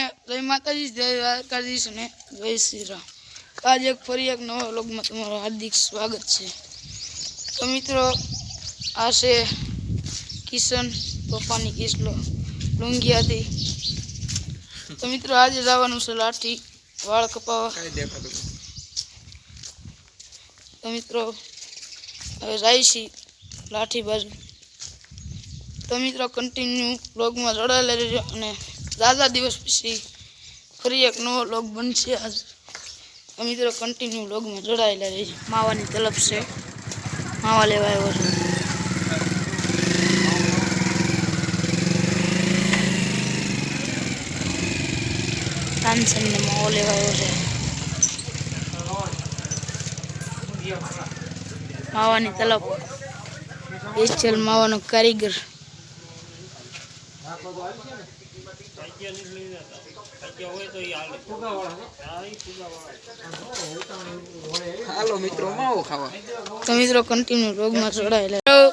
જય માતાજી, જય દ્વારકાધીશ અને જય શ્રી રામ। आज एक फरी एक नवा व्लॉग में तुम्हारा हार्दिक स्वागत है। तो मित्रों आ से किशन तोफानी किसलो लुंगिया थी। तो मित्रों आज जवानु से लाठी वाल कपावा। तो मित्रों હવે જાય છે લાઠી બાજુ। તો મિત્રો કન્ટિન્યુ વ્લોગમાં જોડાયેલા રહેજો અને દાદા દિવસ પછી ફરી એક નવો વ્લોગ બનશે આજ। તો મિત્રો કન્ટિન્યુ વ્લોગમાં જોડાયેલા રહેજો। માવાની તલબ છે, માવા લેવા આવ્યો છું। તાનસેનને માવો લેવા આવ્યો છે। માવાની તલબ સ્પેશિયલ માવાનો કારીગર। હાલો મિત્રો માવો ખાવા। તો મિત્રો કન્ટિન્યુ રોગમાં જોડાયેલા।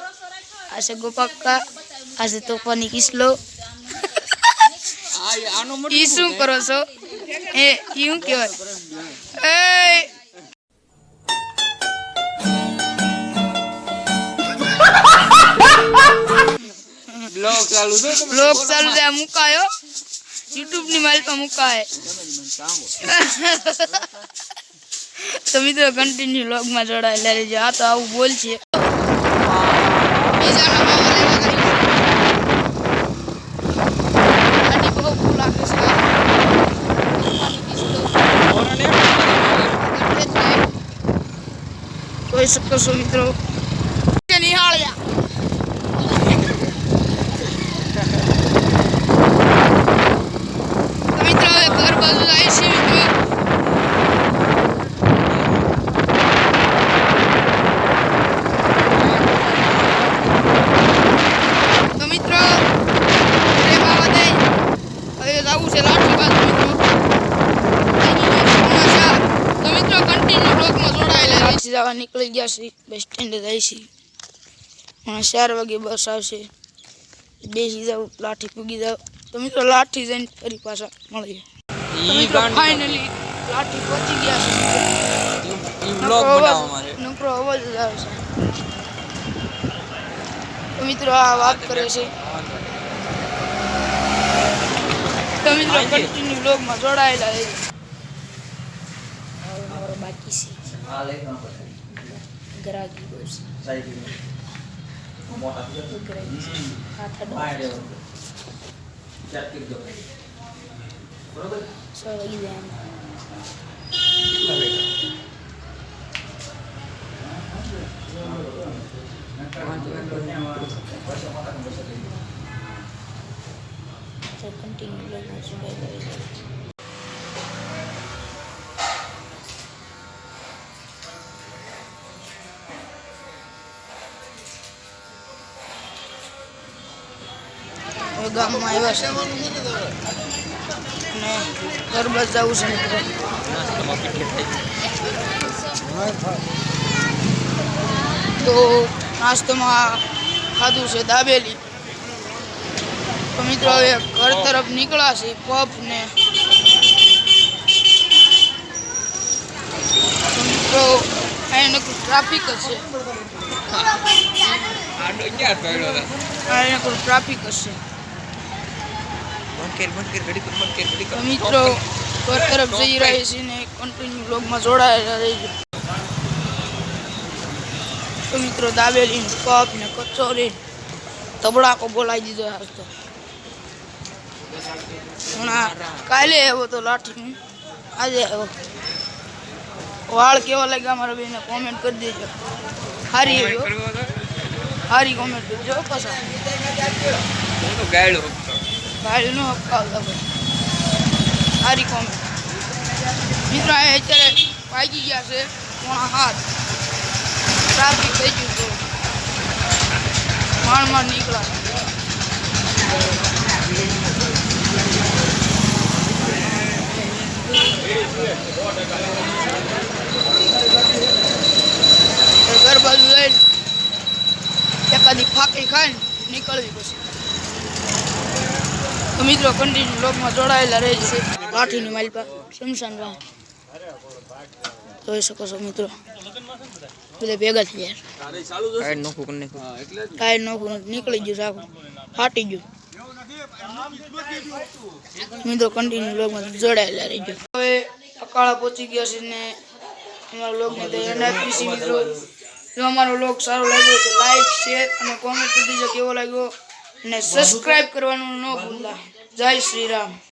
આ છે ગોપાકા, આ છે તોફાની કિસલો। આનો ઈ શું કરો છો? એ ઈ શું કહેવાય? એ બ્લોગ ચાલુ છે, બ્લોગ ચાલુ છે, મુકાયો YouTube ની માઇલ પર મુકાય। તો મિત્રો કન્ટિન્યુ વ્લોગ માં જોડાયેલા રહેજો। આ તો આવું બોલ છે। બીજાનો માવા લેવા કરી આની બહુ ફૂલ લાગે છે। જોઈ શકો છો મિત્રો નિહાળ્યા। જવા નીકળી ગયા છે, બસ સ્ટેન્ડે જાય છે। 4 વાગે બસ આવશે, બેસી જાવ, લાઠી પૂગી જાવ। તો મિત્રો લાઠી જઈને ફરી પાછા મળીએ। તો મિત્રો ફાઇનલી લાઠી પહોંચી ગયા છે। ઈ બ્લોગ બનાવવા માટે નકરો અવાજ જ આવે છે। તો મિત્રો આ વાત કરે છે। તો મિત્રો કન્ટિન્યુ બ્લોગમાં જોડાયેલા રહેજો। હવે બાકી છે ગરાગી બસ મોટા ગરાગી હાથ અડો બરોબર સવાઈ જાય તો કન્ટિન્યુ લોગમાં જોડાયેલા રહેજો। ગામમાં આવ્યા છે અને ગરબા જવું છે મિત્રો। તો નાસ્તામાં ખાધું છે દાબેલી। તો મિત્રો હવે ઘર તરફ નીકળ્યા છે પબ ને। તો મિત્રો અહીંયા ટ્રાફિક જ છે, અહીંયા ટ્રાફિક હશે। તો મિત્રો ઘર તરફ જઈ રહ્યા છીએ ને કન્ટિન્યુ વ્લોગમાં જોડાયેલા રહેજો। તો મિત્રો દાબેલી કપ ને કચોરી તબડાકો બોલાવી દીધો આજ તો। હમણાં કાલે આવ્યો તો લાઠી, આજે આવ્યો। વાળ કેવા લાગ્યા મારા બેને કોમેન્ટ કરી દેજો। સારી સારી કોમેન્ટ કરજો પાછા। ગાડી નો હપ્તા સારી કોમેન્ટ। મિત્રો અત્યારે વાગી ગયા છે 7:30। ટ્રાફિક થઈ ગયું તો માળ નીકળ્યા। ઘર બાજુ જઈને એકાદી ફાકી ખાઈને નીકળવી પછી। તો મિત્રો કન્ટિન્યુ બ્લોગમાં જોડાયેલા રહે છે. લાઠીની માલપા શમશાનમાં જોઈ શકો છો મિત્રો, બધા ભેગા થઈ ગયા. ટાયર નોખું નીકળી ગયું, આખું ફાટી ગયું. મિત્રો કન્ટિન્યુ બ્લોગમાં જોડાયેલા રહેજો. હવે અકાળા પહોંચી ગયા છે ને અમારા બ્લોગને તો એન્ડ આપી છે. મિત્રો જો અમારો બ્લોગ સારો લાગ્યો તો લાઈક, શેર અને કોમેન્ટ કરી દેજો કેવો લાગ્યો, અને સબસ્ક્રાઇબ કરવાનું ન ભૂલતા. જય શ્રી રામ.